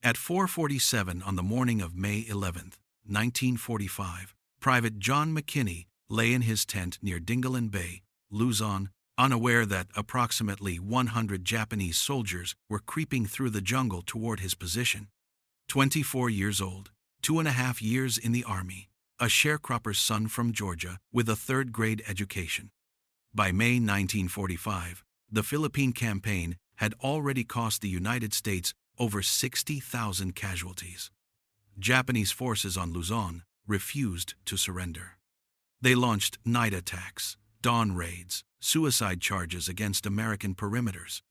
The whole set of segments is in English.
At 4:47 on the morning of May 11, 1945, Private John McKinney lay in his tent near Dingalan Bay, Luzon, unaware that approximately 100 Japanese soldiers were creeping through the jungle toward his position. 24 years old, 2.5 years in the Army, a sharecropper's son from Georgia with a third-grade education. By May 1945, the Philippine campaign had already cost the United States over 60,000 casualties. Japanese forces on Luzon refused to surrender. They launched night attacks, dawn raids, suicide charges against American perimeters.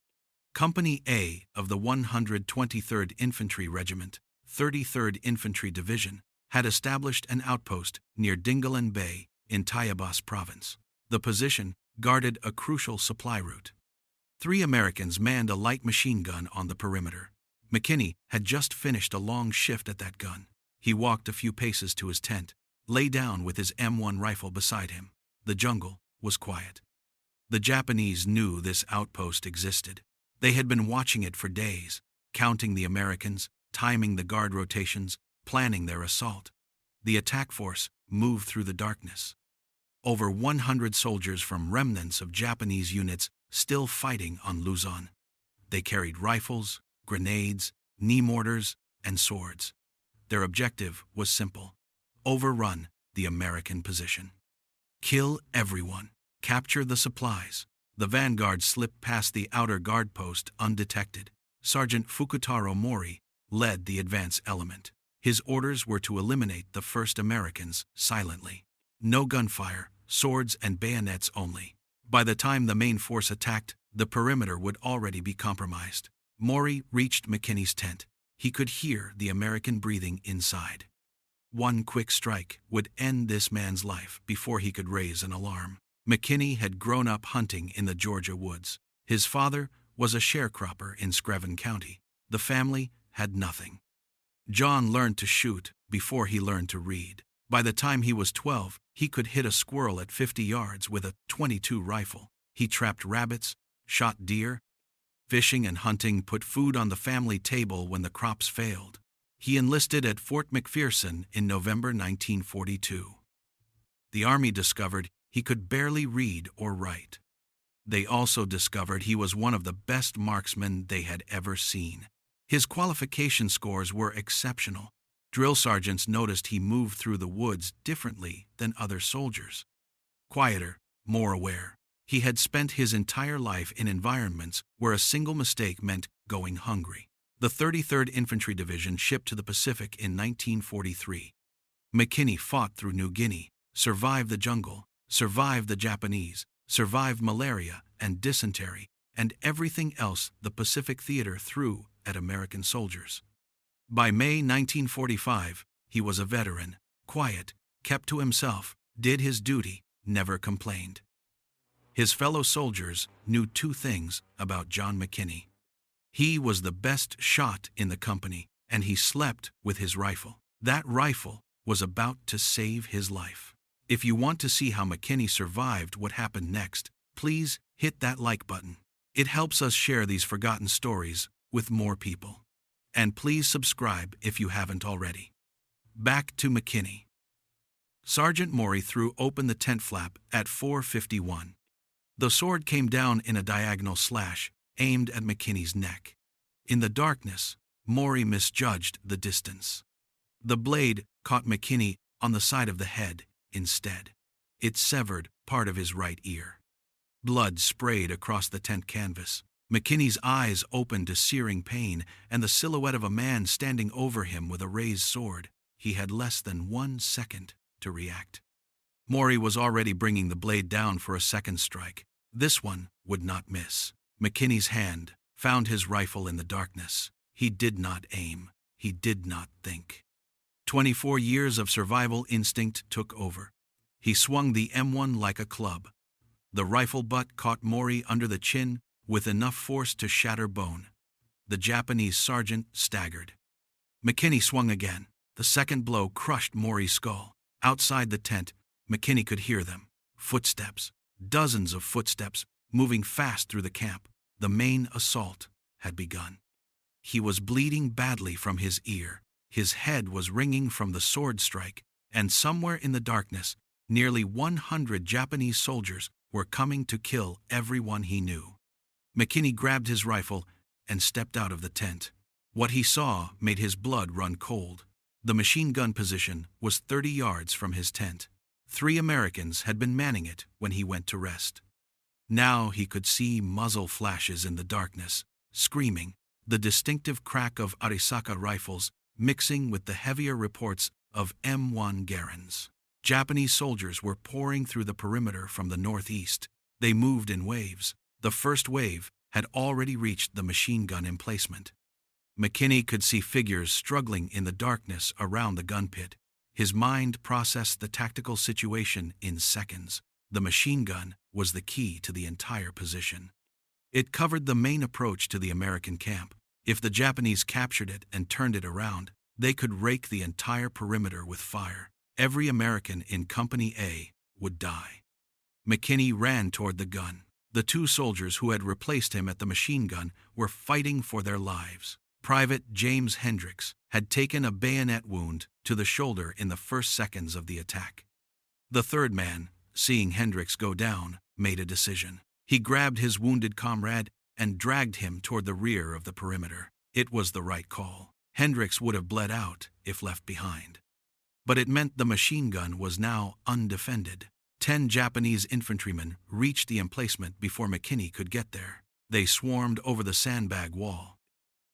Company A of the 123rd Infantry Regiment, 33rd Infantry Division, had established an outpost near Dingalan Bay in Tayabas Province. The position guarded a crucial supply route. 3 Americans manned a light machine gun on the perimeter. McKinney had just finished a long shift at that gun. He walked a few paces to his tent, lay down with his M1 rifle beside him. The jungle was quiet. The Japanese knew this outpost existed. They had been watching it for days, counting the Americans, timing the guard rotations, planning their assault. The attack force moved through the darkness. Over 100 soldiers from remnants of Japanese units still fighting on Luzon. They carried rifles, grenades, knee mortars, and swords. Their objective was simple: overrun the American position. Kill everyone. Capture the supplies. The vanguard slipped past the outer guard post undetected. Sergeant Fukutaro Mori led the advance element. His orders were to eliminate the first Americans silently. No gunfire, swords and bayonets only. By the time the main force attacked, the perimeter would already be compromised. Mori reached McKinney's tent. He could hear the American breathing inside. One quick strike would end this man's life before he could raise an alarm. McKinney had grown up hunting in the Georgia woods. His father was a sharecropper in Screven County. The family had nothing. John learned to shoot before he learned to read. By the time he was 12, he could hit a squirrel at 50 yards with a .22 rifle. He trapped rabbits, shot deer. Fishing and hunting put food on the family table when the crops failed. He enlisted at Fort McPherson in November 1942. The Army discovered he could barely read or write. They also discovered he was one of the best marksmen they had ever seen. His qualification scores were exceptional. Drill sergeants noticed he moved through the woods differently than other soldiers. Quieter, more aware. He had spent his entire life in environments where a single mistake meant going hungry. The 33rd Infantry Division shipped to the Pacific in 1943. McKinney fought through New Guinea, survived the jungle, survived the Japanese, survived malaria and dysentery, and everything else the Pacific Theater threw at American soldiers. By May 1945, he was a veteran, quiet, kept to himself, did his duty, never complained. His fellow soldiers knew 2 things about John McKinney. He was the best shot in the company, and he slept with his rifle. That rifle was about to save his life. If you want to see how McKinney survived what happened next, please hit that like button. It helps us share these forgotten stories with more people. And please subscribe if you haven't already. Back to McKinney. Sergeant Mori threw open the tent flap at 4:51. The sword came down in a diagonal slash, aimed at McKinney's neck. In the darkness, Mori misjudged the distance. The blade caught McKinney on the side of the head instead. It severed part of his right ear. Blood sprayed across the tent canvas. McKinney's eyes opened to searing pain, and the silhouette of a man standing over him with a raised sword. He had less than 1 second to react. Mori was already bringing the blade down for a second strike. This one would not miss. McKinney's hand found his rifle in the darkness. He did not aim. He did not think. 24 years of survival instinct took over. He swung the M1 like a club. The rifle butt caught Mori under the chin with enough force to shatter bone. The Japanese sergeant staggered. McKinney swung again. The second blow crushed Mori's skull. Outside the tent, McKinney could hear them. Footsteps. Dozens of footsteps, moving fast through the camp. The main assault had begun. He was bleeding badly from his ear, his head was ringing from the sword strike, and somewhere in the darkness, nearly 100 Japanese soldiers were coming to kill everyone he knew. McKinney grabbed his rifle and stepped out of the tent. What he saw made his blood run cold. The machine gun position was 30 yards from his tent. 3 Americans had been manning it when he went to rest. Now he could see muzzle flashes in the darkness, screaming, the distinctive crack of Arisaka rifles mixing with the heavier reports of M1 Garands. Japanese soldiers were pouring through the perimeter from the northeast. They moved in waves. The first wave had already reached the machine gun emplacement. McKinney could see figures struggling in the darkness around the gun pit. His mind processed the tactical situation in seconds. The machine gun was the key to the entire position. It covered the main approach to the American camp. If the Japanese captured it and turned it around, they could rake the entire perimeter with fire. Every American in Company A would die. McKinney ran toward the gun. The 2 soldiers who had replaced him at the machine gun were fighting for their lives. Private James Hendricks had taken a bayonet wound to the shoulder in the first seconds of the attack. The 3rd man, seeing Hendricks go down, made a decision. He grabbed his wounded comrade and dragged him toward the rear of the perimeter. It was the right call. Hendricks would have bled out if left behind. But it meant the machine gun was now undefended. 10 Japanese infantrymen reached the emplacement before McKinney could get there. They swarmed over the sandbag wall.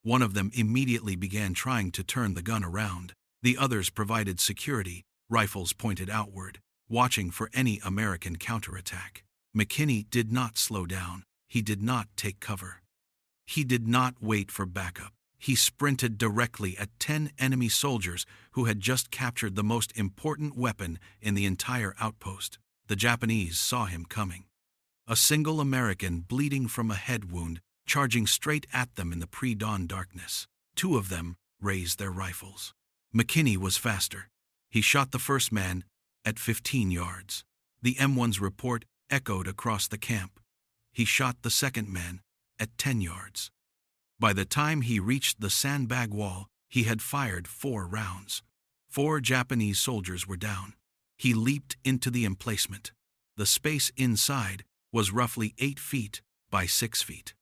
One of them immediately began trying to turn the gun around. The others provided security, rifles pointed outward, watching for any American counterattack. McKinney did not slow down. He did not take cover. He did not wait for backup. He sprinted directly at 10 enemy soldiers who had just captured the most important weapon in the entire outpost. The Japanese saw him coming. A single American bleeding from a head wound, charging straight at them in the pre-dawn darkness. 2 of them raised their rifles. McKinney was faster. He shot the first man at 15 yards. The M1's report echoed across the camp. He shot the second man at 10 yards. By the time he reached the sandbag wall, he had fired 4 rounds. 4 Japanese soldiers were down. He leaped into the emplacement. The space inside was roughly 8 feet by 6 feet.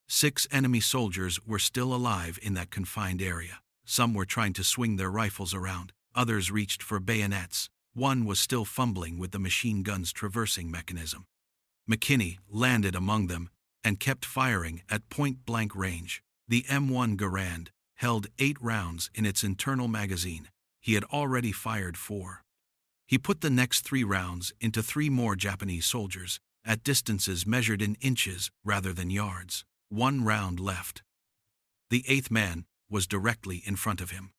6 enemy soldiers were still alive in that confined area. Some were trying to swing their rifles around. Others reached for bayonets. One was still fumbling with the machine gun's traversing mechanism. McKinney landed among them and kept firing at point-blank range. The M1 Garand held 8 rounds in its internal magazine. He had already fired 4. He put the next 3 rounds into 3 more Japanese soldiers, at distances measured in inches rather than yards. 1 round left. The 8th man was directly in front of him.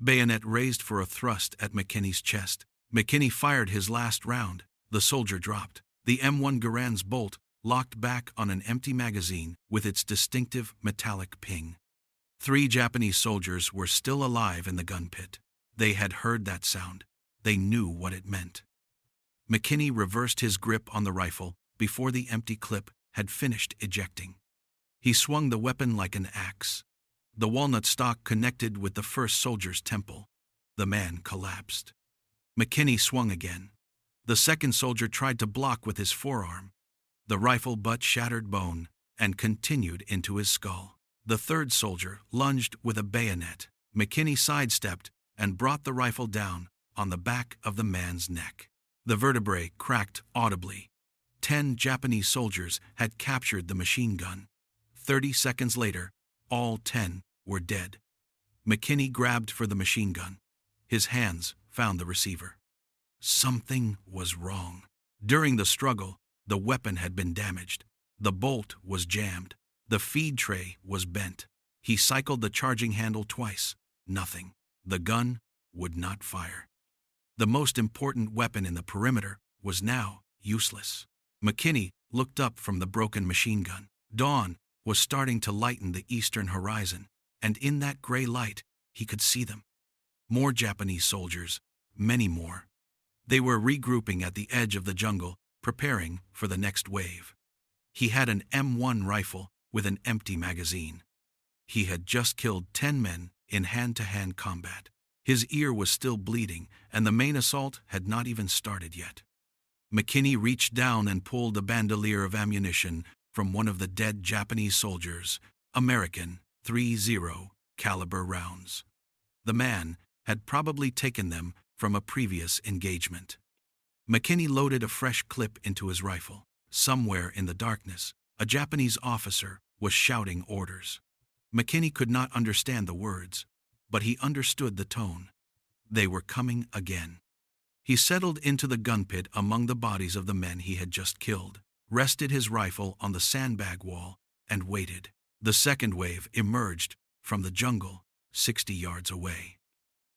Bayonet raised for a thrust at McKinney's chest. McKinney fired his last round. The soldier dropped. The M1 Garand's bolt locked back on an empty magazine with its distinctive metallic ping. 3 Japanese soldiers were still alive in the gun pit. They had heard that sound. They knew what it meant. McKinney reversed his grip on the rifle before the empty clip had finished ejecting. He swung the weapon like an axe. The walnut stock connected with the first soldier's temple. The man collapsed. McKinney swung again. The second soldier tried to block with his forearm. The rifle butt shattered bone and continued into his skull. The third soldier lunged with a bayonet. McKinney sidestepped and brought the rifle down on the back of the man's neck. The vertebrae cracked audibly. 10 Japanese soldiers had captured the machine gun. 30 seconds later, all 10 were dead. McKinney grabbed for the machine gun. His hands found the receiver. Something was wrong. During the struggle, the weapon had been damaged. The bolt was jammed. The feed tray was bent. He cycled the charging handle twice. Nothing. The gun would not fire. The most important weapon in the perimeter was now useless. McKinney looked up from the broken machine gun. Dawn was starting to lighten the eastern horizon, and in that gray light, he could see them. More Japanese soldiers, many more. They were regrouping at the edge of the jungle, preparing for the next wave. He had an M1 rifle with an empty magazine. He had just killed 10 men in hand-to-hand combat. His ear was still bleeding, and the main assault had not even started yet. McKinney reached down and pulled a bandolier of ammunition from one of the dead Japanese soldiers, American .30 caliber rounds. The man had probably taken them from a previous engagement. McKinney loaded a fresh clip into his rifle. Somewhere in the darkness, a Japanese officer was shouting orders. McKinney could not understand the words, but he understood the tone. They were coming again. He settled into the gun pit among the bodies of the men he had just killed, rested his rifle on the sandbag wall, and waited. The second wave emerged from the jungle 60 yards away.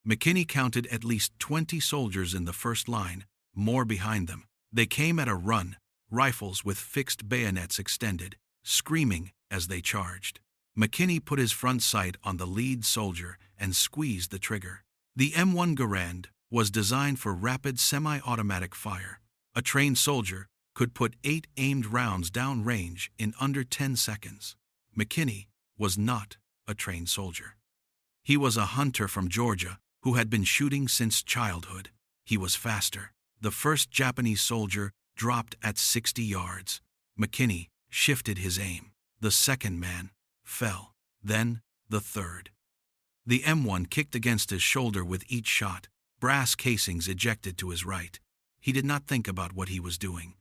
McKinney counted at least 20 soldiers in the first line, more behind them. They came at a run, rifles with fixed bayonets extended, screaming as they charged. McKinney put his front sight on the lead soldier and squeezed the trigger. The M1 Garand was designed for rapid semi-automatic fire. A trained soldier could put 8 aimed rounds down range in under 10 seconds. McKinney was not a trained soldier. He was a hunter from Georgia who had been shooting since childhood. He was faster. The first Japanese soldier dropped at 60 yards. McKinney shifted his aim. The second man fell. Then the third. The M1 kicked against his shoulder with each shot. Brass casings ejected to his right. He did not think about what he was doing.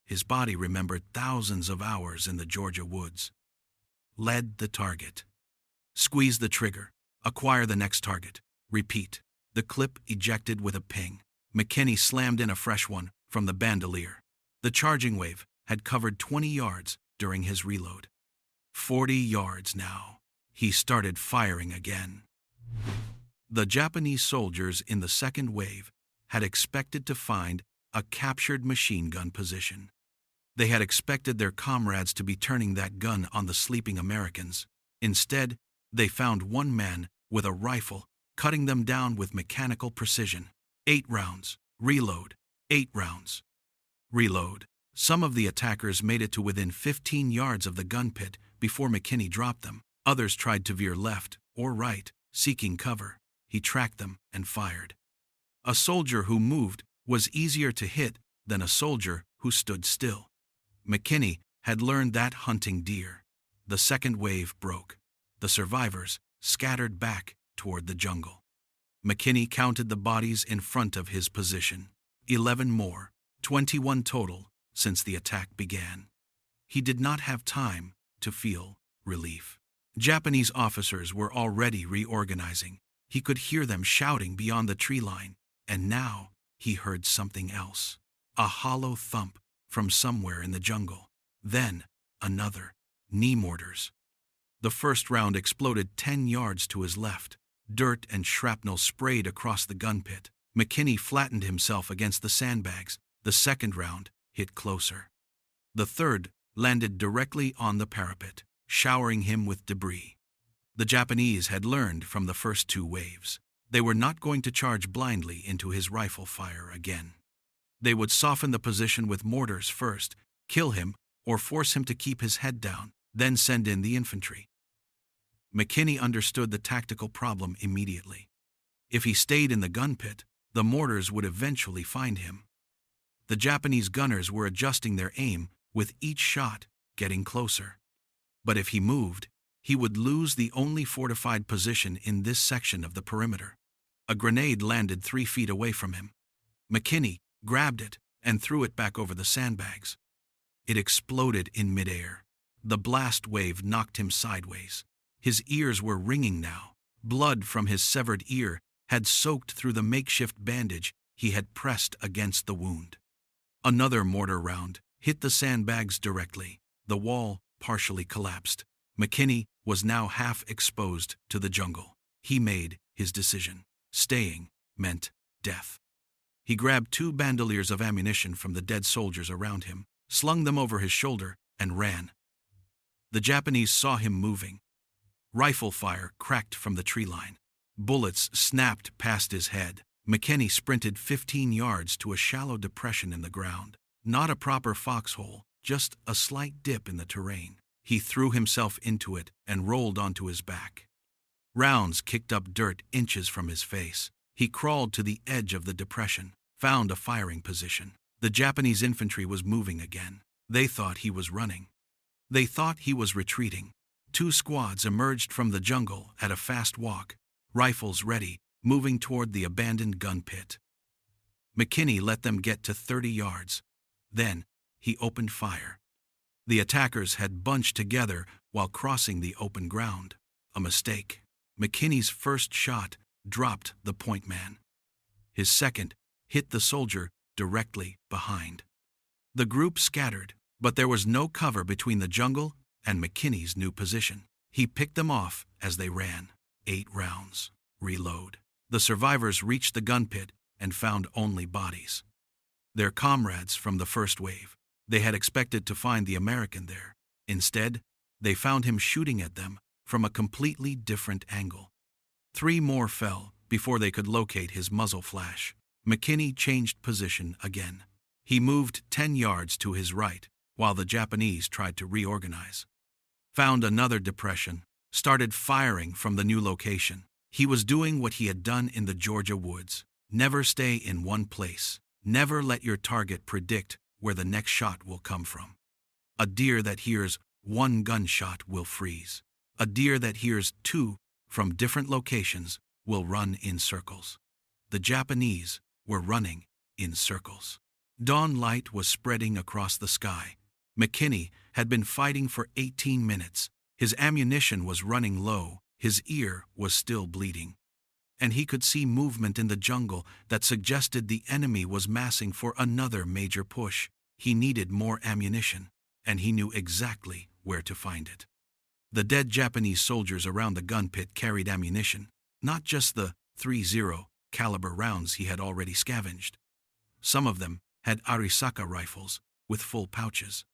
His body remembered thousands of hours in the Georgia woods. Lead the target. Squeeze the trigger. Acquire the next target. Repeat. The clip ejected with a ping. McKinney slammed in a fresh one from the bandolier. The charging wave had covered 20 yards during his reload. 40 yards now. He started firing again. The Japanese soldiers in the second wave had expected to find a captured machine gun position. They had expected their comrades to be turning that gun on the sleeping Americans. Instead, they found one man with a rifle cutting them down with mechanical precision. 8 rounds. Reload. 8 rounds. Reload. Some of the attackers made it to within 15 yards of the gun pit before McKinney dropped them. Others tried to veer left or right, seeking cover. He tracked them and fired. A soldier who moved was easier to hit than a soldier who stood still. McKinney had learned that hunting deer. The second wave broke. The survivors scattered back toward the jungle. McKinney counted the bodies in front of his position. 11 more, 21 total since the attack began. He did not have time to feel relief. Japanese officers were already reorganizing. He could hear them shouting beyond the tree line, and now he heard something else. A hollow thump from somewhere in the jungle. Then another. Knee mortars. The first round exploded 10 yards to his left. Dirt and shrapnel sprayed across the gun pit. McKinney flattened himself against the sandbags. The second round hit closer. The third landed directly on the parapet, showering him with debris. The Japanese had learned from the first 2 waves. They were not going to charge blindly into his rifle fire again. They would soften the position with mortars first, kill him, or force him to keep his head down, then send in the infantry. McKinney understood the tactical problem immediately. If he stayed in the gun pit, the mortars would eventually find him. The Japanese gunners were adjusting their aim with each shot getting closer. But if he moved, he would lose the only fortified position in this section of the perimeter. A grenade landed 3 feet away from him. McKinney grabbed it and threw it back over the sandbags. It exploded in midair. The blast wave knocked him sideways. His ears were ringing now. Blood from his severed ear had soaked through the makeshift bandage he had pressed against the wound. Another mortar round hit the sandbags directly. The wall partially collapsed. McKinney was now half exposed to the jungle. He made his decision. Staying meant death. He grabbed 2 bandoliers of ammunition from the dead soldiers around him, slung them over his shoulder, and ran. The Japanese saw him moving. Rifle fire cracked from the tree line. Bullets snapped past his head. McKinney sprinted 15 yards to a shallow depression in the ground. Not a proper foxhole, just a slight dip in the terrain. He threw himself into it and rolled onto his back. Rounds kicked up dirt inches from his face. He crawled to the edge of the depression, found a firing position. The Japanese infantry was moving again. They thought he was running. They thought he was retreating. 2 squads emerged from the jungle at a fast walk, rifles ready, moving toward the abandoned gun pit. McKinney let them get to 30 yards. Then, he opened fire. The attackers had bunched together while crossing the open ground. A mistake. McKinney's first shot dropped the point man. His second hit the soldier directly behind. The group scattered, but there was no cover between the jungle and McKinney's new position. He picked them off as they ran. 8 rounds. Reload. The survivors reached the gun pit and found only bodies. Their comrades from the first wave. They had expected to find the American there. Instead, they found him shooting at them from a completely different angle. 3 more fell before they could locate his muzzle flash. McKinney changed position again. He moved 10 yards to his right while the Japanese tried to reorganize. Found another depression, started firing from the new location. He was doing what he had done in the Georgia woods. Never stay in one place. Never let your target predict where the next shot will come from. A deer that hears 1 gunshot will freeze. A deer that hears 2 from different locations will run in circles. The Japanese were running in circles. Dawn light was spreading across the sky. McKinney had been fighting for 18 minutes. His ammunition was running low. His ear was still bleeding. And he could see movement in the jungle that suggested the enemy was massing for another major push. He needed more ammunition, and he knew exactly where to find it. The dead Japanese soldiers around the gun pit carried ammunition, not just the .30 caliber rounds he had already scavenged. Some of them had Arisaka rifles with full pouches.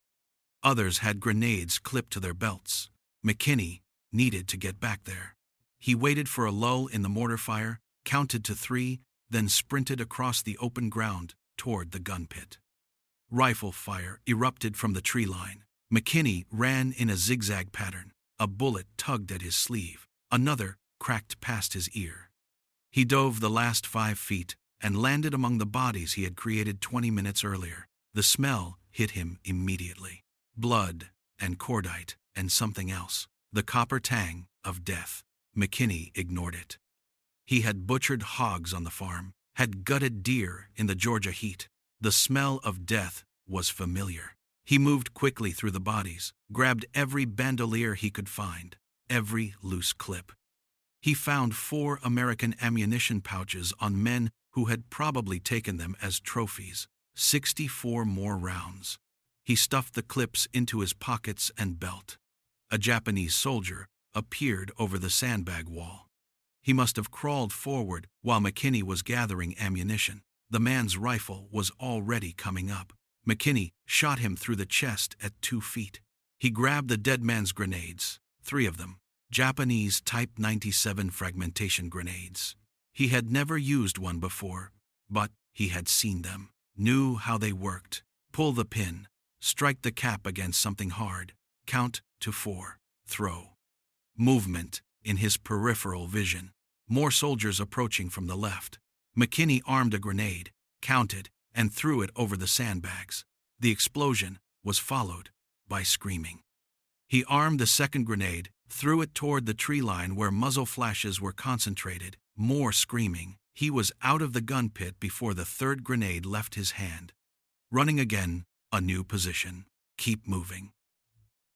Others had grenades clipped to their belts. McKinney needed to get back there. He waited for a lull in the mortar fire, counted to 3, then sprinted across the open ground toward the gun pit. Rifle fire erupted from the tree line. McKinney ran in a zigzag pattern. A bullet tugged at his sleeve. Another cracked past his ear. He dove the last 5 feet and landed among the bodies he had created 20 minutes earlier. The smell hit him immediately. Blood and cordite and something else. The copper tang of death. McKinney ignored it. He had butchered hogs on the farm, had gutted deer in the Georgia heat. The smell of death was familiar. He moved quickly through the bodies, grabbed every bandolier he could find, every loose clip. He found 4 American ammunition pouches on men who had probably taken them as trophies. 64 more rounds. He stuffed the clips into his pockets and belt. A Japanese soldier appeared over the sandbag wall. He must have crawled forward while McKinney was gathering ammunition. The man's rifle was already coming up. McKinney shot him through the chest at 2 feet. He grabbed the dead man's grenades, 3 of them, Japanese Type 97 fragmentation grenades. He had never used one before, but he had seen them, knew how they worked. Pull the pin, strike the cap against something hard, count to 4, throw. Movement in his peripheral vision. More soldiers approaching from the left. McKinney armed a grenade, counted, and threw it over the sandbags. The explosion was followed by screaming. He armed the second grenade, threw it toward the tree line where muzzle flashes were concentrated. More screaming. He was out of the gun pit before the third grenade left his hand. Running again, a new position. Keep moving.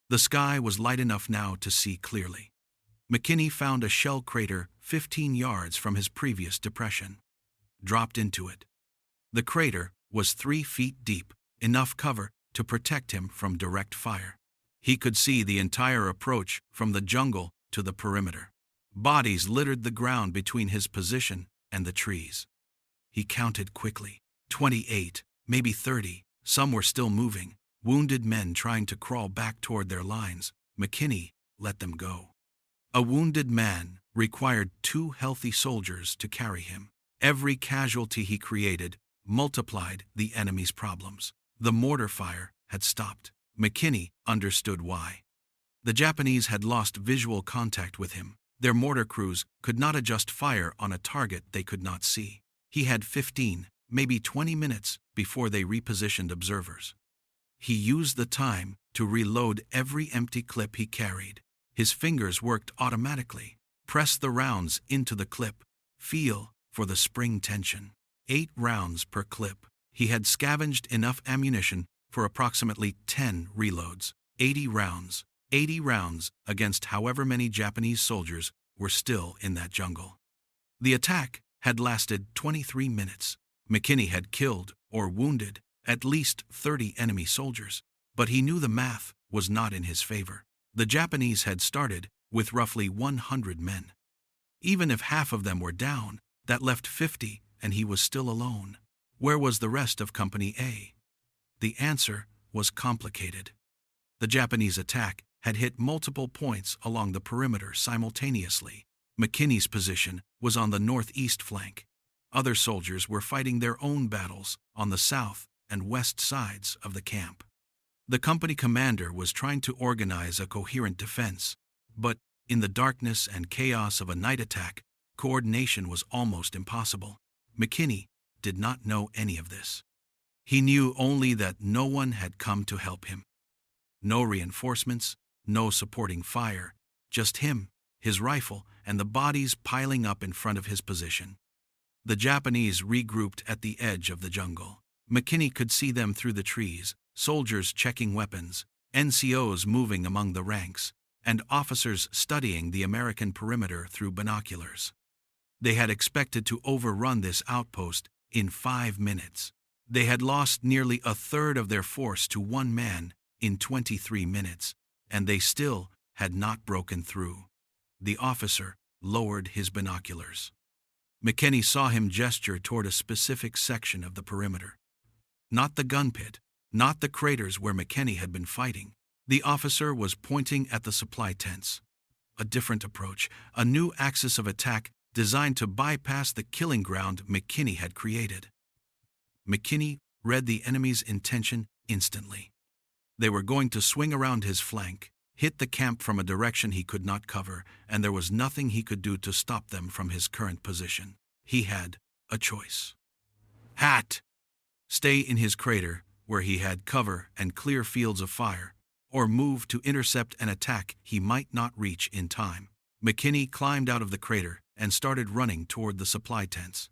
The sky was light enough now to see clearly. McKinney found a shell crater 15 yards from his previous depression. Dropped into it. The crater was 3 feet deep, enough cover to protect him from direct fire. He could see the entire approach from the jungle to the perimeter. Bodies littered the ground between his position and the trees. He counted quickly. 28, maybe 30. Some were still moving. Wounded men trying to crawl back toward their lines. McKinney let them go. A wounded man required 2 healthy soldiers to carry him. Every casualty he created multiplied the enemy's problems. The mortar fire had stopped. McKinney understood why. The Japanese had lost visual contact with him. Their mortar crews could not adjust fire on a target they could not see. He had 15, maybe 20 minutes before they repositioned observers. He used the time to reload every empty clip he carried. His fingers worked automatically. Press the rounds into the clip. Feel for the spring tension. 8 rounds per clip. He had scavenged enough ammunition for approximately 10 reloads. 80 rounds. 80 rounds against however many Japanese soldiers were still in that jungle. The attack had lasted 23 minutes. McKinney had killed or wounded at least 30 enemy soldiers, but he knew the math was not in his favor. The Japanese had started with roughly 100 men. Even if half of them were down, that left 50 and he was still alone. Where was the rest of Company A? The answer was complicated. The Japanese attack had hit multiple points along the perimeter simultaneously. McKinney's position was on the northeast flank. Other soldiers were fighting their own battles on the south and west sides of the camp. The company commander was trying to organize a coherent defense, but in the darkness and chaos of a night attack, coordination was almost impossible. McKinney did not know any of this. He knew only that no one had come to help him. No reinforcements, no supporting fire, just him, his rifle, and the bodies piling up in front of his position. The Japanese regrouped at the edge of the jungle. McKinney could see them through the trees, soldiers checking weapons, NCOs moving among the ranks, and officers studying the American perimeter through binoculars. They had expected to overrun this outpost in 5 minutes. They had lost nearly a third of their force to one man in 23 minutes, and they still had not broken through. The officer lowered his binoculars. McKinney saw him gesture toward a specific section of the perimeter. Not the gun pit, not the craters where McKinney had been fighting. The officer was pointing at the supply tents. A different approach, a new axis of attack designed to bypass the killing ground McKinney had created. McKinney read the enemy's intention instantly. They were going to swing around his flank, hit the camp from a direction he could not cover, and there was nothing he could do to stop them from his current position. He had a choice. Stay in his crater, where he had cover and clear fields of fire, or move to intercept an attack he might not reach in time. McKinney climbed out of the crater and started running toward the supply tents.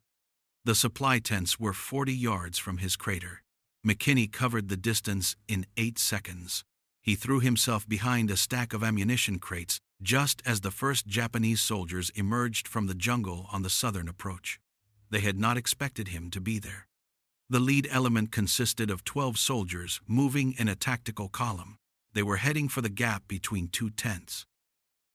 The supply tents were 40 yards from his crater. McKinney covered the distance in 8 seconds. He threw himself behind a stack of ammunition crates just as the first Japanese soldiers emerged from the jungle on the southern approach. They had not expected him to be there. The lead element consisted of 12 soldiers moving in a tactical column. They were heading for the gap between 2 tents.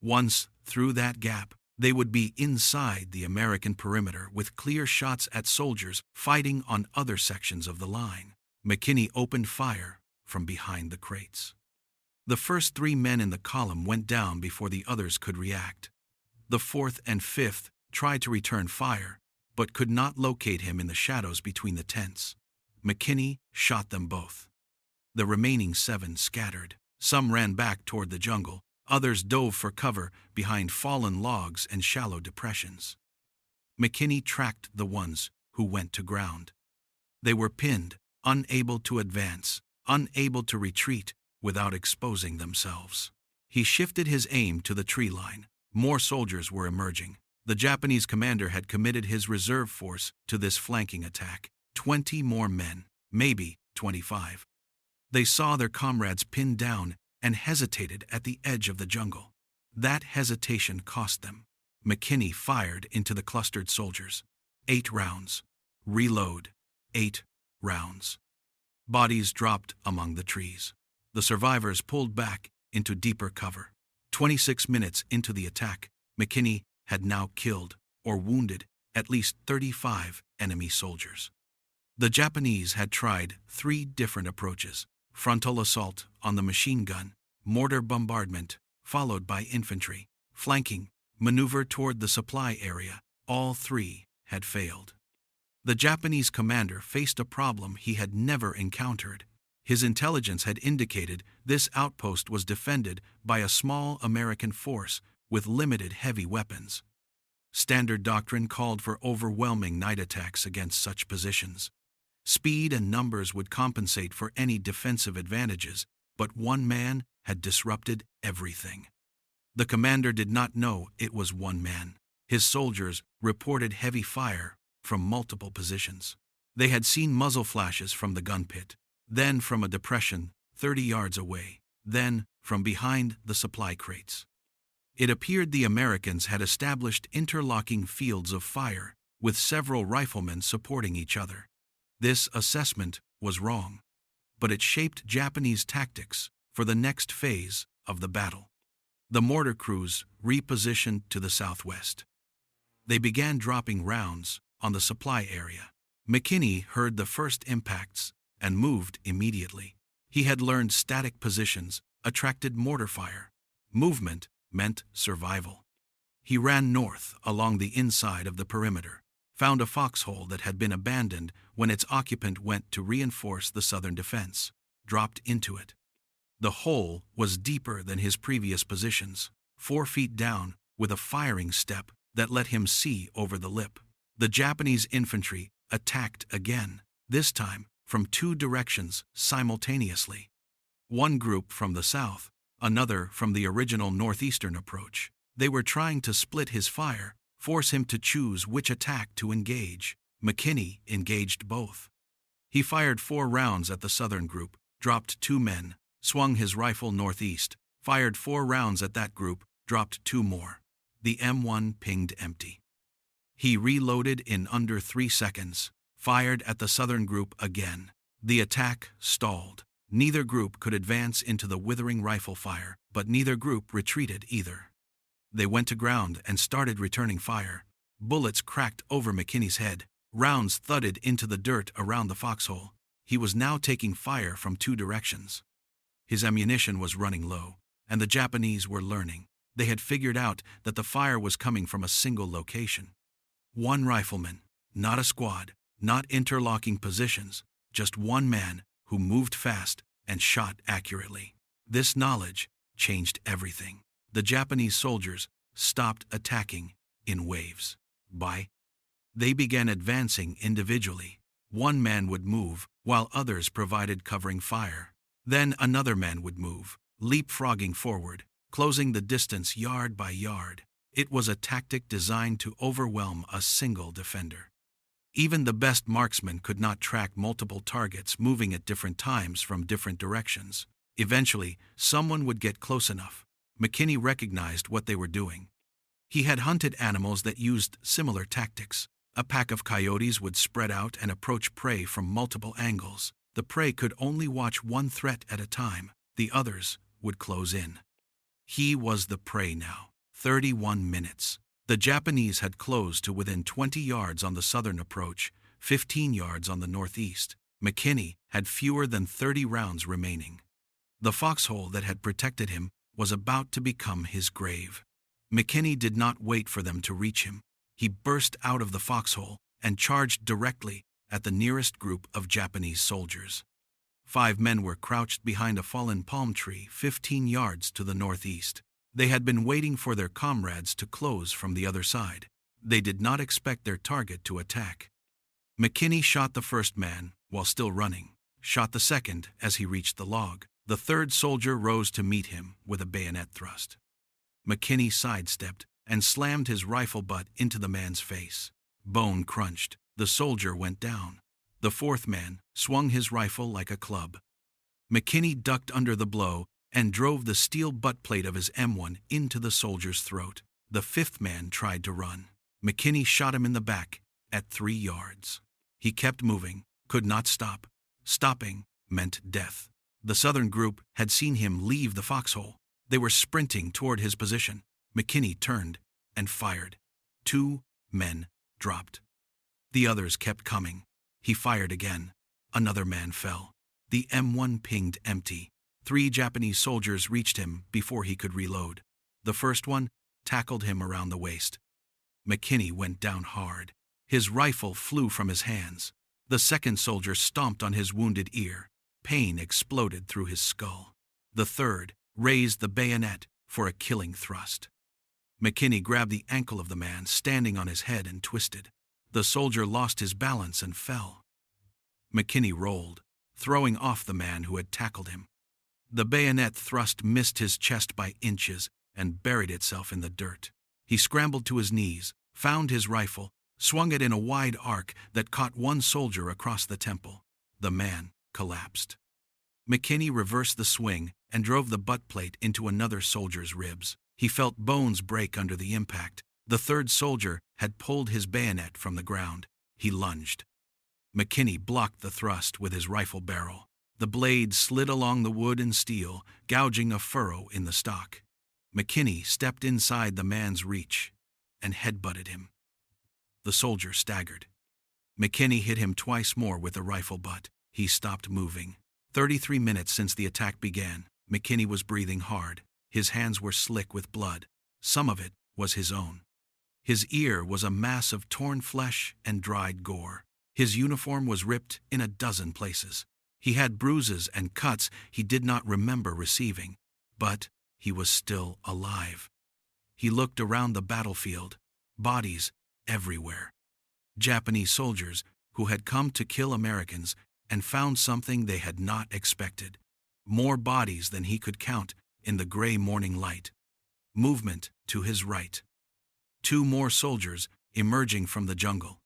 Once through that gap, they would be inside the American perimeter with clear shots at soldiers fighting on other sections of the line. McKinney opened fire from behind the crates. The first 3 men in the column went down before the others could react. The 4th and 5th tried to return fire, but could not locate him in the shadows between the tents. McKinney shot them both. The remaining 7 scattered. Some ran back toward the jungle. Others dove for cover behind fallen logs and shallow depressions. McKinney tracked the ones who went to ground. They were pinned, unable to advance, unable to retreat without exposing themselves. He shifted his aim to the tree line. More soldiers were emerging. The Japanese commander had committed his reserve force to this flanking attack. 20 more men, maybe 25. They saw their comrades pinned down and hesitated at the edge of the jungle. That hesitation cost them. McKinney fired into the clustered soldiers. 8 rounds. Reload. 8 rounds. Bodies dropped among the trees. The survivors pulled back into deeper cover. 26 minutes into the attack, McKinney had now killed or wounded at least 35 enemy soldiers. The Japanese had tried 3 different approaches: frontal assault on the machine gun, mortar bombardment, followed by infantry, flanking, maneuver toward the supply area. All 3 had failed. The Japanese commander faced a problem he had never encountered. His intelligence had indicated this outpost was defended by a small American force with limited heavy weapons. Standard doctrine called for overwhelming night attacks against such positions. Speed and numbers would compensate for any defensive advantages, but one man had disrupted everything. The commander did not know it was one man. His soldiers reported heavy fire from multiple positions. They had seen muzzle flashes from the gun pit, then from a depression 30 yards away, then from behind the supply crates. It appeared the Americans had established interlocking fields of fire, with several riflemen supporting each other. This assessment was wrong, but it shaped Japanese tactics for the next phase of the battle. The mortar crews repositioned to the southwest. They began dropping rounds on the supply area. McKinney heard the first impacts and moved immediately. He had learned static positions attracted mortar fire. Movement meant survival. He ran north along the inside of the perimeter, found a foxhole that had been abandoned when its occupant went to reinforce the southern defense, dropped into it. The hole was deeper than his previous positions, 4 feet down, with a firing step that let him see over the lip. The Japanese infantry attacked again, this time from 2 directions simultaneously. One group from the south, another from the original northeastern approach. They were trying to split his fire, force him to choose which attack to engage. McKinney engaged both. He fired 4 rounds at the southern group, dropped 2 men, swung his rifle northeast, fired 4 rounds at that group, dropped 2 more. The M1 pinged empty. He reloaded in under 3 seconds, fired at the southern group again. The attack stalled. Neither group could advance into the withering rifle fire, but neither group retreated either. They went to ground and started returning fire. Bullets cracked over McKinney's head. Rounds thudded into the dirt around the foxhole. He was now taking fire from 2 directions. His ammunition was running low, and the Japanese were learning. They had figured out that the fire was coming from a single location. 1 rifleman, not a squad, not interlocking positions, just 1 man who moved fast and shot accurately. This knowledge changed everything. The Japanese soldiers stopped attacking in waves. They began advancing individually. 1 man would move, while others provided covering fire. Then another man would move, leapfrogging forward, closing the distance yard by yard. It was a tactic designed to overwhelm a single defender. Even the best marksman could not track multiple targets moving at different times from different directions. Eventually, someone would get close enough. McKinney recognized what they were doing. He had hunted animals that used similar tactics. A pack of coyotes would spread out and approach prey from multiple angles. The prey could only watch one threat at a time. The others would close in. He was the prey now. 31 minutes. The Japanese had closed to within 20 yards on the southern approach, 15 yards on the northeast. McKinney had fewer than 30 rounds remaining. The foxhole that had protected him was about to become his grave. McKinney did not wait for them to reach him. He burst out of the foxhole and charged directly at the nearest group of Japanese soldiers. 5 men were crouched behind a fallen palm tree 15 yards to the northeast. They had been waiting for their comrades to close from the other side. They did not expect their target to attack. McKinney shot the first man while still running, shot the second as he reached the log. The third soldier rose to meet him with a bayonet thrust. McKinney sidestepped and slammed his rifle butt into the man's face. Bone crunched. The soldier went down. The 4th man swung his rifle like a club. McKinney ducked under the blow and drove the steel butt plate of his M1 into the soldier's throat. The 5th man tried to run. McKinney shot him in the back at 3 yards. He kept moving, could not stop. Stopping meant death. The southern group had seen him leave the foxhole. They were sprinting toward his position. McKinney turned and fired. 2 men dropped. The others kept coming. He fired again. Another man fell. The M1 pinged empty. 3 Japanese soldiers reached him before he could reload. The first one tackled him around the waist. McKinney went down hard. His rifle flew from his hands. The second soldier stomped on his wounded ear. Pain exploded through his skull. The third raised the bayonet for a killing thrust. McKinney grabbed the ankle of the man standing on his head and twisted. The soldier lost his balance and fell. McKinney rolled, throwing off the man who had tackled him. The bayonet thrust missed his chest by inches and buried itself in the dirt. He scrambled to his knees, found his rifle, swung it in a wide arc that caught one soldier across the temple. The man collapsed. McKinney reversed the swing and drove the butt plate into another soldier's ribs. He felt bones break under the impact. The third soldier had pulled his bayonet from the ground. He lunged. McKinney blocked the thrust with his rifle barrel. The blade slid along the wood and steel, gouging a furrow in the stock. McKinney stepped inside the man's reach and headbutted him. The soldier staggered. McKinney hit him twice more with the rifle butt. He stopped moving. 33 minutes since the attack began. McKinney was breathing hard. His hands were slick with blood. Some of it was his own. His ear was a mass of torn flesh and dried gore. His uniform was ripped in a dozen places. He had bruises and cuts he did not remember receiving, but he was still alive. He looked around the battlefield, bodies everywhere. Japanese soldiers who had come to kill Americans and found something they had not expected. More bodies than he could count in the gray morning light. Movement to his right. 2 more soldiers emerging from the jungle.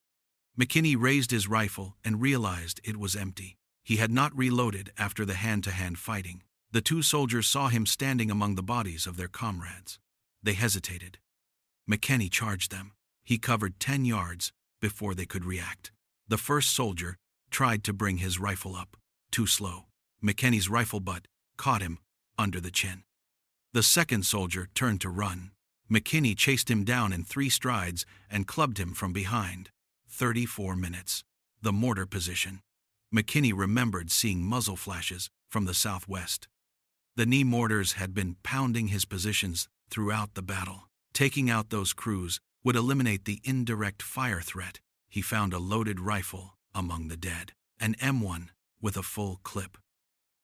McKinney raised his rifle and realized it was empty. He had not reloaded after the hand-to-hand fighting. The 2 soldiers saw him standing among the bodies of their comrades. They hesitated. McKinney charged them. He covered 10 yards before they could react. The first soldier tried to bring his rifle up. Too slow. McKinney's rifle butt caught him under the chin. The second soldier turned to run. McKinney chased him down in 3 strides and clubbed him from behind. 34 minutes. The mortar position. McKinney remembered seeing muzzle flashes from the southwest. The knee mortars had been pounding his positions throughout the battle. Taking out those crews would eliminate the indirect fire threat. He found a loaded rifle among the dead, an M1 with a full clip.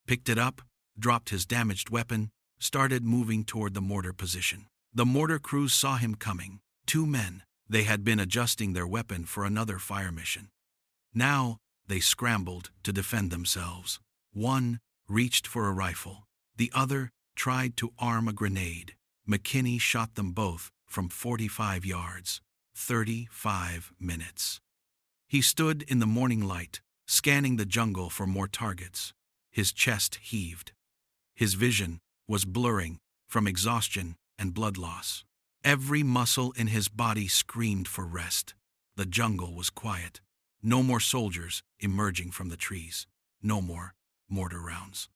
Picked it up, dropped his damaged weapon, started moving toward the mortar position. The mortar crews saw him coming. 2 men. They had been adjusting their weapon for another fire mission. Now they scrambled to defend themselves. One reached for a rifle. The other tried to arm a grenade. McKinney shot them both from 45 yards. 35 minutes. He stood in the morning light, scanning the jungle for more targets. His chest heaved. His vision was blurring from exhaustion and blood loss. Every muscle in his body screamed for rest. The jungle was quiet. No more soldiers emerging from the trees. No more mortar rounds.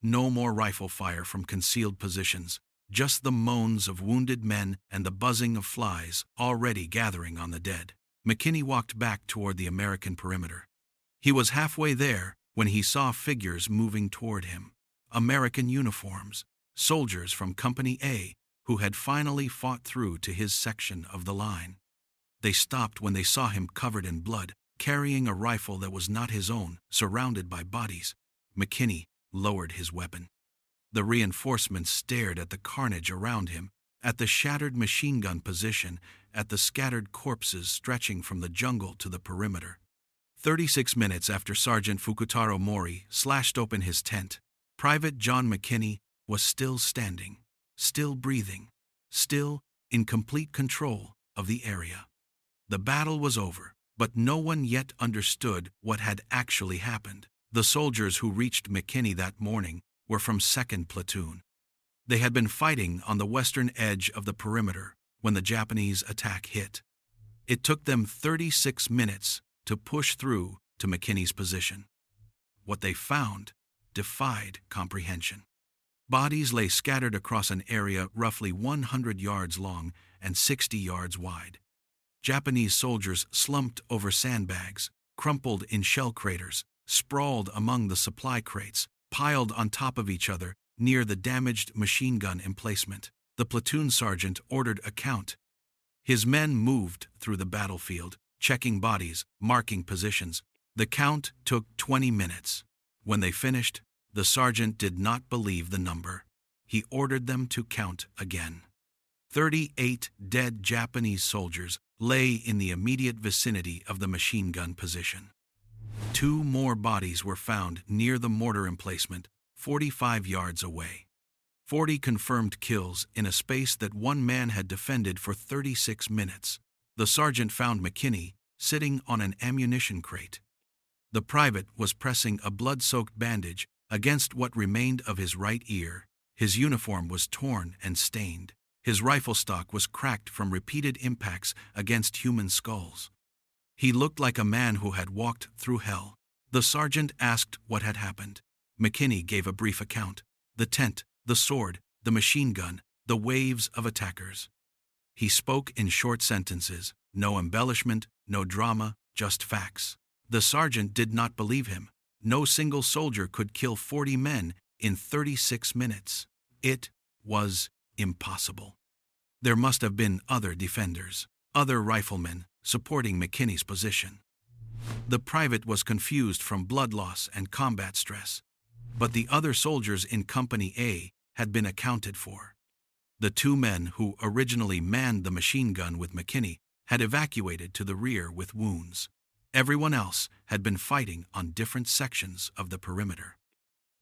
No more rifle fire from concealed positions. Just the moans of wounded men and the buzzing of flies already gathering on the dead. McKinney walked back toward the American perimeter. He was halfway there when he saw figures moving toward him. American uniforms. Soldiers from Company A who had finally fought through to his section of the line. They stopped when they saw him covered in blood, carrying a rifle that was not his own, surrounded by bodies. McKinney lowered his weapon. The reinforcements stared at the carnage around him, at the shattered machine gun position, at the scattered corpses stretching from the jungle to the perimeter. 36 minutes after Sergeant Fukutaro Mori slashed open his tent, Private John McKinney was still standing, still breathing, still in complete control of the area. The battle was over, but no one yet understood what had actually happened. The soldiers who reached McKinney that morning were from 2nd Platoon. They had been fighting on the western edge of the perimeter when the Japanese attack hit. It took them 36 minutes to push through to McKinney's position. What they found defied comprehension. Bodies lay scattered across an area roughly 100 yards long and 60 yards wide. Japanese soldiers slumped over sandbags, crumpled in shell craters, sprawled among the supply crates, piled on top of each other near the damaged machine gun emplacement. The platoon sergeant ordered a count. His men moved through the battlefield, checking bodies, marking positions. The count took 20 minutes. When they finished, the sergeant did not believe the number. He ordered them to count again. 38 dead Japanese soldiers lay in the immediate vicinity of the machine gun position. 2 more bodies were found near the mortar emplacement, 45 yards away. 40 confirmed kills in a space that one man had defended for 36 minutes. The sergeant found McKinney sitting on an ammunition crate. The private was pressing a blood-soaked bandage against what remained of his right ear. His uniform was torn and stained. His rifle stock was cracked from repeated impacts against human skulls. He looked like a man who had walked through hell. The sergeant asked what had happened. McKinney gave a brief account. The tent, the sword, the machine gun, the waves of attackers. He spoke in short sentences, no embellishment, no drama, just facts. The sergeant did not believe him. No single soldier could kill 40 men in 36 minutes. It was impossible. There must have been other defenders, other riflemen, supporting McKinney's position. The private was confused from blood loss and combat stress. But the other soldiers in Company A had been accounted for. The 2 men who originally manned the machine gun with McKinney had evacuated to the rear with wounds. Everyone else had been fighting on different sections of the perimeter.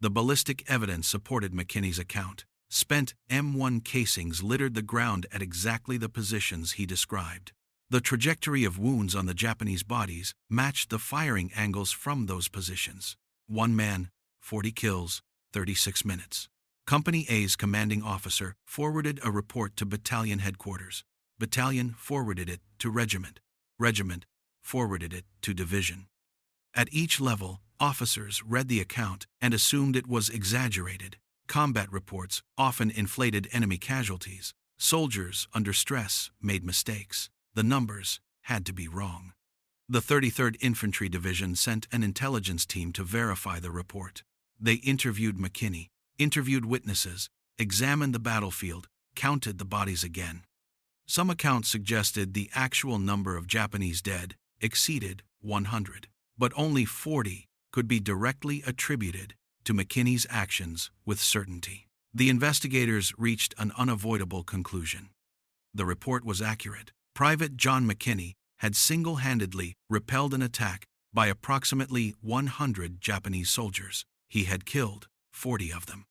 The ballistic evidence supported McKinney's account. Spent M1 casings littered the ground at exactly the positions he described. The trajectory of wounds on the Japanese bodies matched the firing angles from those positions. 1 man, 40 kills, 36 minutes. Company A's commanding officer forwarded a report to battalion headquarters. Battalion forwarded it to regiment. Regiment forwarded it to division. At each level, officers read the account and assumed it was exaggerated. Combat reports often inflated enemy casualties. Soldiers under stress made mistakes. The numbers had to be wrong. The 33rd Infantry Division sent an intelligence team to verify the report. They interviewed McKinney, interviewed witnesses, examined the battlefield, counted the bodies again. Some accounts suggested the actual number of Japanese dead exceeded 100, but only 40 could be directly attributed to McKinney's actions with certainty. The investigators reached an unavoidable conclusion. The report was accurate. Private John McKinney had single-handedly repelled an attack by approximately 100 Japanese soldiers. He had killed 40 of them.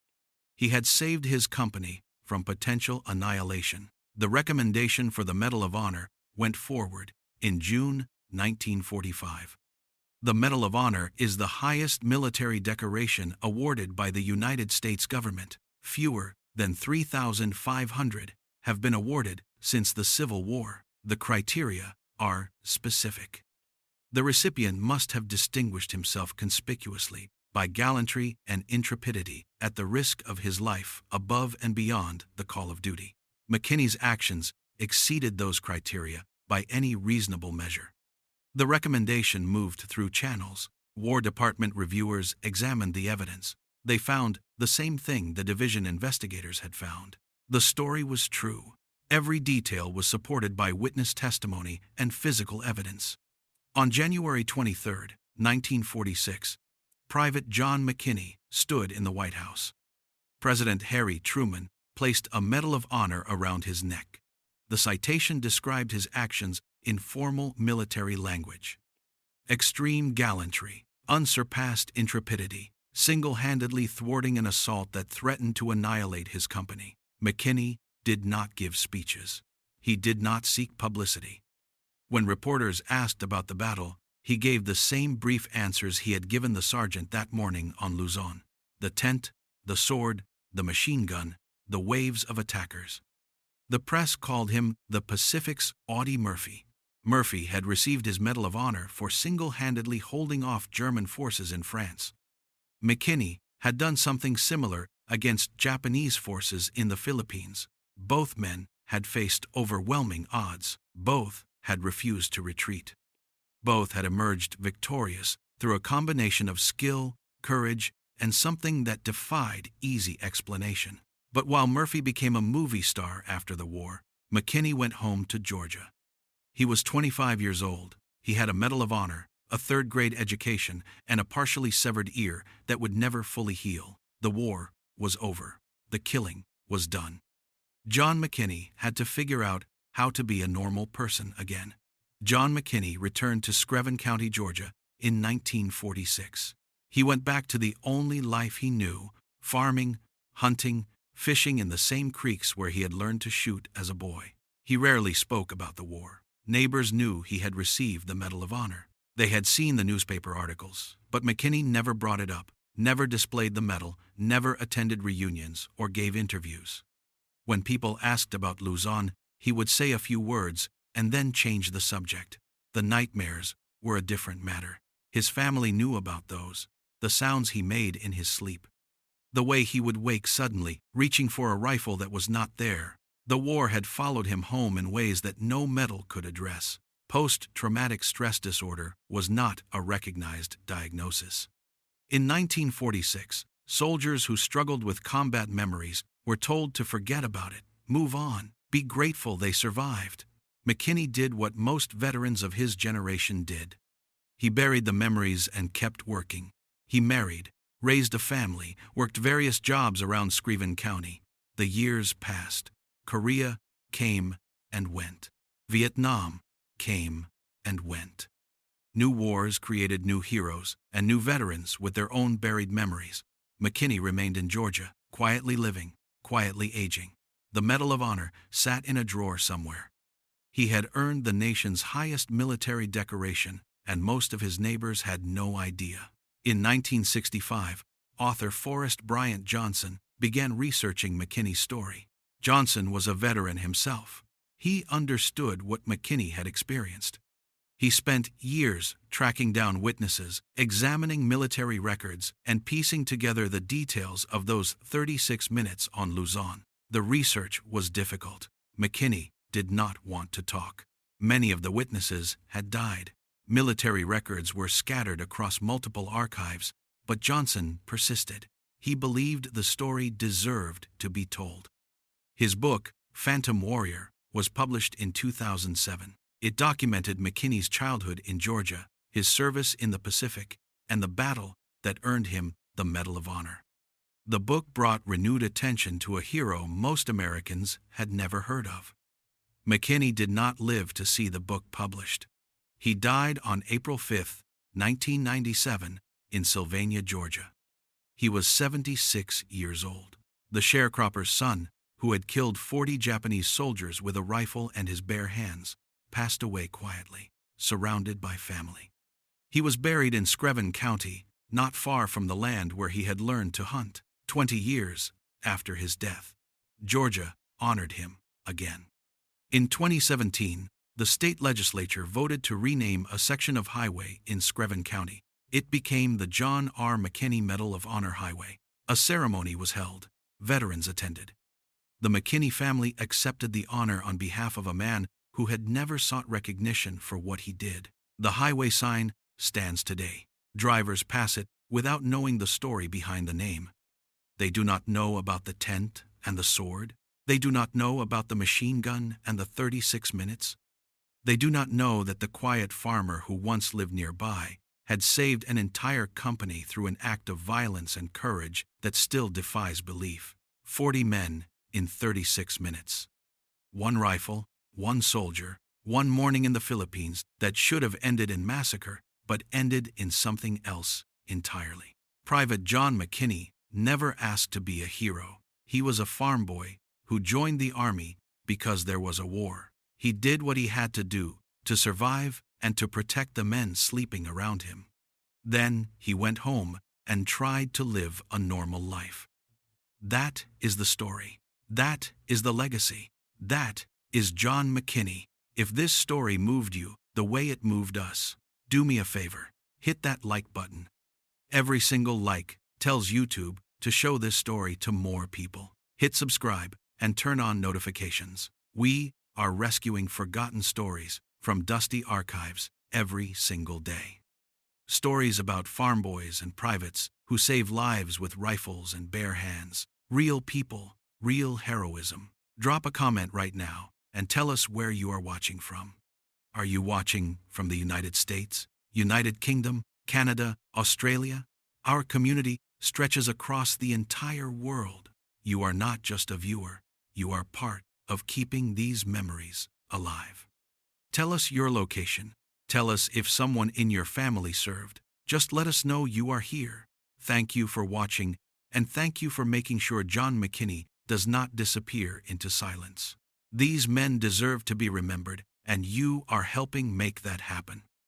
He had saved his company from potential annihilation. The recommendation for the Medal of Honor went forward in June 1945. The Medal of Honor is the highest military decoration awarded by the United States government. Fewer than 3,500 have been awarded since the Civil War. The criteria are specific. The recipient must have distinguished himself conspicuously by gallantry and intrepidity at the risk of his life above and beyond the call of duty. McKinney's actions exceeded those criteria by any reasonable measure. The recommendation moved through channels. War Department reviewers examined the evidence. They found the same thing the division investigators had found. The story was true. Every detail was supported by witness testimony and physical evidence. On January 23, 1946, Private John McKinney stood in the White House. President Harry Truman placed a Medal of Honor around his neck. The citation described his actions in formal military language. Extreme gallantry, unsurpassed intrepidity, single-handedly thwarting an assault that threatened to annihilate his company. McKinney did not give speeches. He did not seek publicity. When reporters asked about the battle, he gave the same brief answers he had given the sergeant that morning on Luzon. The tent, the sword, the machine gun, the waves of attackers. The press called him the Pacific's Audie Murphy. Murphy had received his Medal of Honor for single-handedly holding off German forces in France. McKinney had done something similar against Japanese forces in the Philippines. Both men had faced overwhelming odds. Both had refused to retreat. Both had emerged victorious through a combination of skill, courage, and something that defied easy explanation. But while Murphy became a movie star after the war, McKinney went home to Georgia. He was 25 years old. He had a Medal of Honor, a third-grade education, and a partially severed ear that would never fully heal. The war was over. The killing was done. John McKinney had to figure out how to be a normal person again. John McKinney returned to Screven County, Georgia, in 1946. He went back to the only life he knew, farming, hunting, fishing in the same creeks where he had learned to shoot as a boy. He rarely spoke about the war. Neighbors knew he had received the Medal of Honor. They had seen the newspaper articles, but McKinney never brought it up, never displayed the medal, never attended reunions or gave interviews. When people asked about Luzon, he would say a few words and then change the subject. The nightmares were a different matter. His family knew about those, the sounds he made in his sleep. The way he would wake suddenly, reaching for a rifle that was not there. The war had followed him home in ways that no medal could address. Post-traumatic stress disorder was not a recognized diagnosis. In 1946, soldiers who struggled with combat memories were told to forget about it, move on, be grateful they survived. McKinney did what most veterans of his generation did. He buried the memories and kept working. He married, raised a family, worked various jobs around Screven County. The years passed. Korea came and went. Vietnam came and went. New wars created new heroes and new veterans with their own buried memories. McKinney remained in Georgia, quietly living, quietly aging. The Medal of Honor sat in a drawer somewhere. He had earned the nation's highest military decoration, and most of his neighbors had no idea. In 1965, author Forrest Bryant Johnson began researching McKinney's story. Johnson was a veteran himself. He understood what McKinney had experienced. He spent years tracking down witnesses, examining military records, and piecing together the details of those 36 minutes on Luzon. The research was difficult. McKinney did not want to talk. Many of the witnesses had died. Military records were scattered across multiple archives, but Johnson persisted. He believed the story deserved to be told. His book, Phantom Warrior, was published in 2007. It documented McKinney's childhood in Georgia, his service in the Pacific, and the battle that earned him the Medal of Honor. The book brought renewed attention to a hero most Americans had never heard of. McKinney did not live to see the book published. He died on April 5, 1997, in Sylvania, Georgia. He was 76 years old. The sharecropper's son, who had killed 40 Japanese soldiers with a rifle and his bare hands, passed away quietly, surrounded by family. He was buried in Screven County, not far from the land where he had learned to hunt. 20 years after his death, Georgia honored him again. In 2017, the state legislature voted to rename a section of highway in Screven County. It became the John R. McKinney Medal of Honor Highway. A ceremony was held. Veterans attended. The McKinney family accepted the honor on behalf of a man who had never sought recognition for what he did. The highway sign stands today. Drivers pass it without knowing the story behind the name. They do not know about the tent and the sword. They do not know about the machine gun and the 36 minutes. They do not know that the quiet farmer who once lived nearby had saved an entire company through an act of violence and courage that still defies belief. 40 men in 36 minutes. One rifle, one soldier, one morning in the Philippines that should have ended in massacre, but ended in something else entirely. Private John McKinney never asked to be a hero. He was a farm boy who joined the army because there was a war. He did what he had to do to survive and to protect the men sleeping around him. Then he went home and tried to live a normal life. That is the story. That is the legacy. That is John McKinney. If this story moved you the way it moved us, do me a favor. Hit that like button. Every single like tells YouTube to show this story to more people. Hit subscribe and turn on notifications. We are rescuing forgotten stories from dusty archives every single day. Stories about farm boys and privates who save lives with rifles and bare hands. Real people, real heroism. Drop a comment right now and tell us where you are watching from. Are you watching from the United States, United Kingdom, Canada, Australia. Our community stretches across the entire world. You are not just a viewer, you are part of keeping these memories alive. Tell us your location. Tell us if someone in your family served. Just let us know you are here. Thank you for watching, and thank you for making sure John McKinney does not disappear into silence. These men deserve to be remembered, and you are helping make that happen.